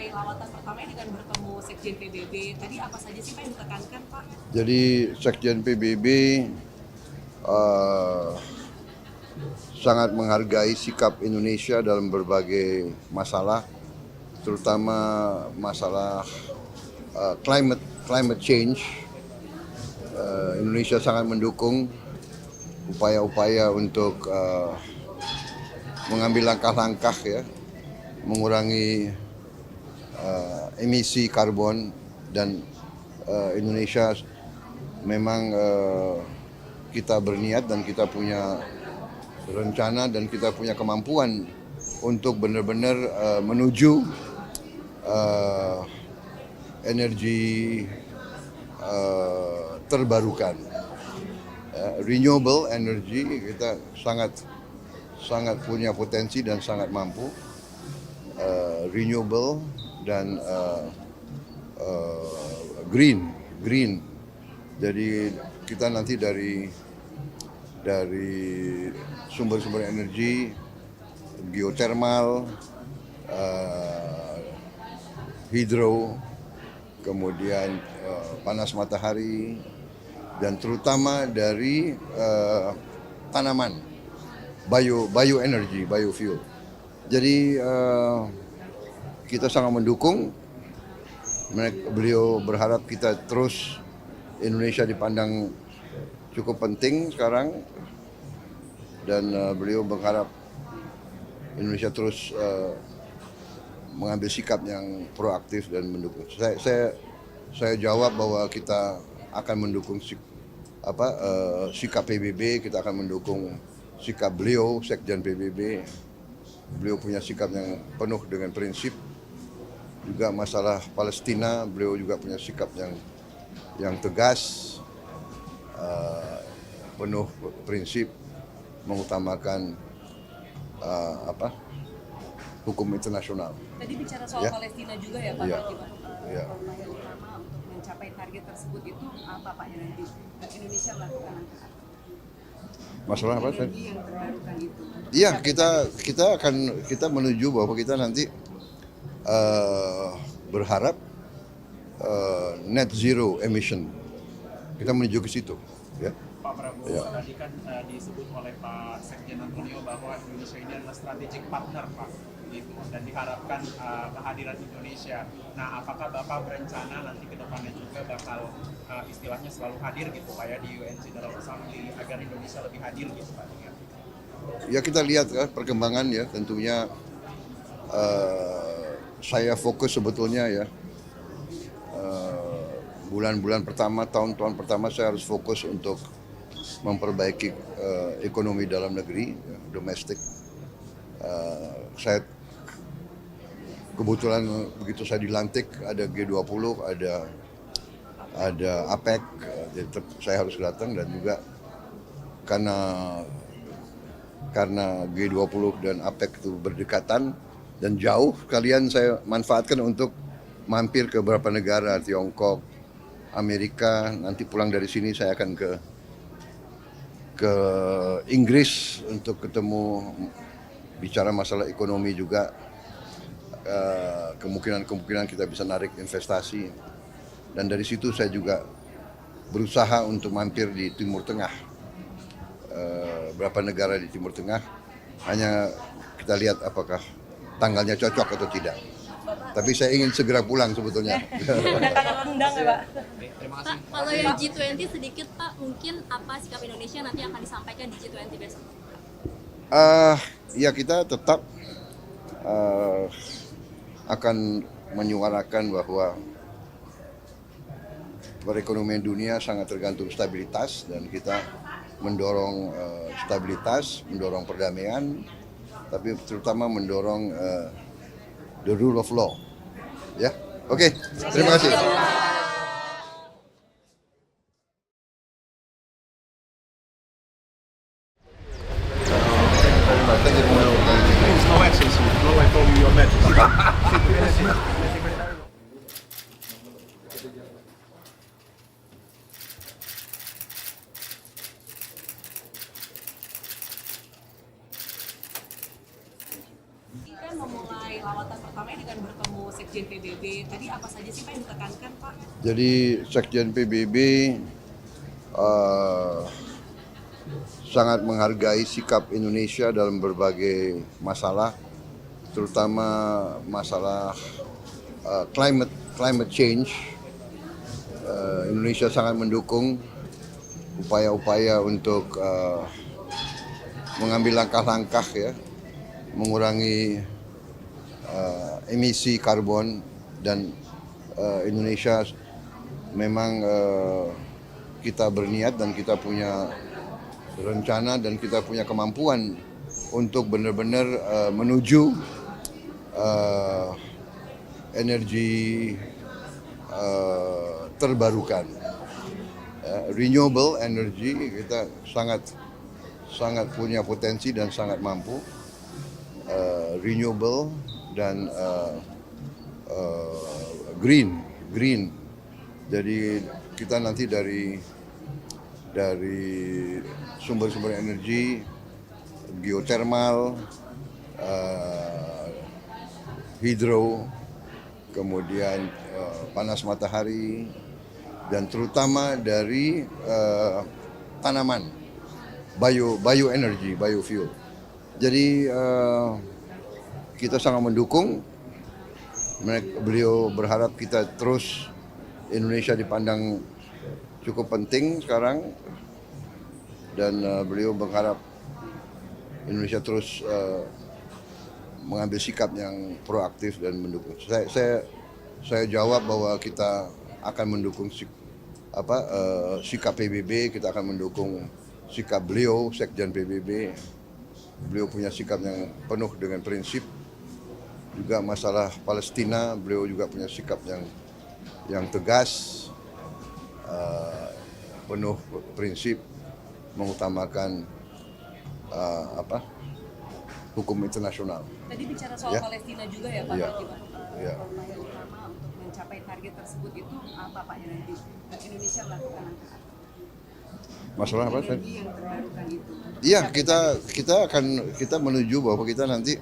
memulai lawatan pertamanya dengan bertemu Sekjen PBB. Tadi apa saja sih Pak yang ditekankan Pak? Jadi Sekjen PBB eh, sangat menghargai sikap Indonesia dalam berbagai masalah, terutama masalah climate change. Indonesia sangat mendukung upaya-upaya untuk mengambil langkah-langkah ya, mengurangi emisi karbon dan Indonesia memang kita berniat dan kita punya rencana dan kita punya kemampuan untuk benar-benar menuju energi terbarukan, renewable energy. Kita sangat punya potensi dan sangat mampu, renewable dan green. Jadi kita nanti dari sumber-sumber energi, geothermal, hidro, kemudian panas matahari, dan terutama dari tanaman, bioenergy, biofuel. Jadi kita sangat mendukung. Beliau berharap kita terus, Indonesia dipandang cukup penting sekarang, dan beliau berharap Indonesia terus mengambil sikap yang proaktif dan mendukung. Saya jawab bahwa kita akan mendukung sikap PBB, kita akan mendukung sikap beliau, Sekjen PBB. Beliau punya sikap yang penuh dengan prinsip. Juga masalah Palestina, beliau juga punya sikap yang tegas, penuh prinsip, mengutamakan hukum internasional. Tadi bicara soal Palestina juga ya Pak, Ya. yang utama untuk mencapai target tersebut itu apa Pak yang nanti Indonesia melakukan langkah? Masalah apa? Energi yang terbarukan itu. Iya, kita menuju bahwa kita nanti berharap net zero emission. Kita menuju ke situ, ya. Pak Prabowo tadi kan disebut oleh Pak Sekjen Antonio bahwa Indonesia ini adalah strategic partner Pak, gitu, dan diharapkan kehadiran Indonesia. Nah, apakah Bapak berencana nanti ke depannya juga bakal istilahnya selalu hadir gitu Pak ya di UN General Assembly agar Indonesia lebih hadir gitu Pak? Ya, kita lihat perkembangan ya, tentunya saya fokus sebetulnya ya, bulan-bulan pertama, tahun-tahun pertama saya harus fokus untuk memperbaiki ekonomi dalam negeri, domestik. Saya kebetulan begitu saya dilantik ada G20, ada APEC, jadi saya harus datang, dan juga karena G20 dan APEC itu berdekatan dan jauh, kalian saya manfaatkan untuk mampir ke beberapa negara, Tiongkok, Amerika. Nanti pulang dari sini saya akan ke Inggris untuk ketemu, bicara masalah ekonomi juga, kemungkinan kita bisa narik investasi. Dan dari situ saya juga berusaha untuk mampir di Timur Tengah, beberapa negara di Timur Tengah. Hanya kita lihat apakah tanggalnya cocok atau tidak. Tapi saya ingin segera pulang sebetulnya. Tanggal undang ya Pak? Pak, kalau yang G20 sedikit Pak, mungkin apa sikap Indonesia nanti akan disampaikan di G20 besok? Ya, kita tetap akan menyuarakan bahwa perekonomian dunia sangat tergantung stabilitas, dan kita mendorong stabilitas, mendorong perdamaian, tapi terutama mendorong the rule of law. Ya, oke. Terima kasih. No Excellency, no I told you your Majesty. Kan memulai lawatan pertamanya dengan bertemu selaku Sekjen PBB, tadi apa saja sih Pak yang ditekankan Pak? Jadi Sekjen PBB sangat menghargai sikap Indonesia dalam berbagai masalah, terutama masalah climate change. Indonesia sangat mendukung upaya-upaya untuk mengambil langkah-langkah ya, mengurangi emisi karbon, dan Indonesia memang kita berniat dan kita punya rencana dan kita punya kemampuan untuk benar-benar menuju energi terbarukan, renewable energy. Kita sangat punya potensi dan sangat mampu, renewable dan green. Jadi kita nanti dari sumber-sumber energi, geothermal, hidro, kemudian panas matahari, dan terutama dari tanaman, bioenergi, biofuel. Jadi kita sangat mendukung. Beliau berharap kita terus, Indonesia dipandang cukup penting sekarang, dan beliau berharap Indonesia terus mengambil sikap yang proaktif dan mendukung. Saya jawab bahwa kita akan mendukung sikap PBB, kita akan mendukung sikap beliau, Sekjen PBB. Beliau punya sikap yang penuh dengan prinsip. Juga masalah Palestina, beliau juga punya sikap yang tegas, penuh prinsip, mengutamakan hukum internasional. Tadi bicara soal Ya. Palestina juga ya Pak, Ya. Ya. upaya utama untuk mencapai target tersebut itu apa Pak yang nanti Indonesia melakukan langkah apa? Masalah apa? Energi yang terbarukan itu. Iya, kita menuju bahwa kita nanti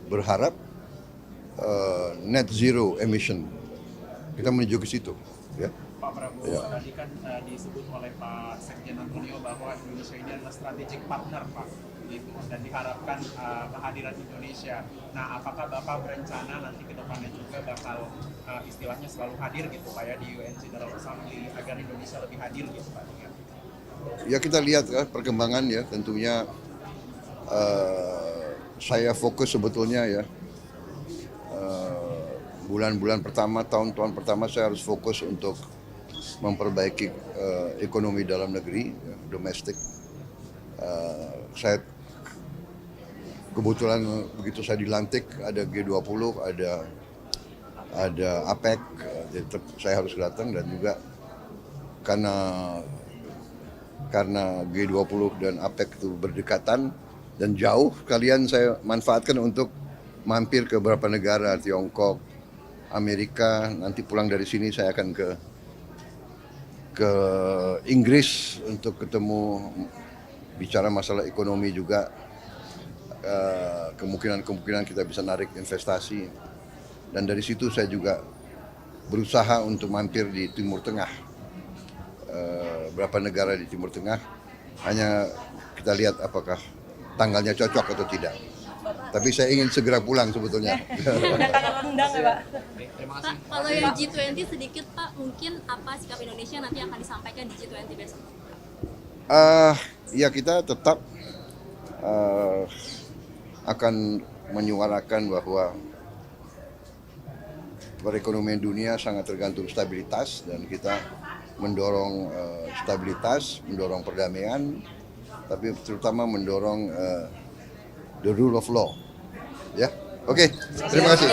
berharap net zero emission. Kita menuju ke situ, ya. Pak Prabowo, Ya. tadi kan disebut oleh Pak Sekjen Antonio bahwa Indonesia ini adalah strategic partner Pak, gitu, dan diharapkan kehadiran Indonesia. Nah, apakah Bapak berencana nanti ke depannya juga bakal istilahnya selalu hadir gitu Pak ya di UN General Assembly agar Indonesia lebih hadir gitu Pak? Ya, kita lihat perkembangan ya, tentunya saya fokus sebetulnya ya, bulan-bulan pertama, tahun-tahun pertama saya harus fokus untuk memperbaiki ekonomi dalam negeri, ya, domestik. Saya kebetulan begitu saya dilantik ada G20, ada APEC, jadi saya harus datang, dan juga karena G20 dan APEC itu berdekatan dan jauh, kalian saya manfaatkan untuk mampir ke beberapa negara, Tiongkok, Amerika. Nanti pulang dari sini saya akan ke Inggris untuk ketemu, bicara masalah ekonomi juga, kemungkinan kita bisa narik investasi, dan dari situ saya juga berusaha untuk mampir di Timur Tengah, beberapa negara di Timur Tengah. Hanya kita lihat apakah tanggalnya cocok atau tidak. Tapi saya ingin segera pulang sebetulnya. Tanggal undang ya Pak. Terima Pak, kasih. kalau yang G20 sedikit Pak, mungkin apa sikap Indonesia nanti akan disampaikan di G20 besok? Ya, kita tetap akan menyuarakan bahwa perekonomian dunia sangat tergantung stabilitas, dan kita mendorong stabilitas, mendorong perdamaian, tapi terutama mendorong the rule of law. Ya, oke, terima kasih.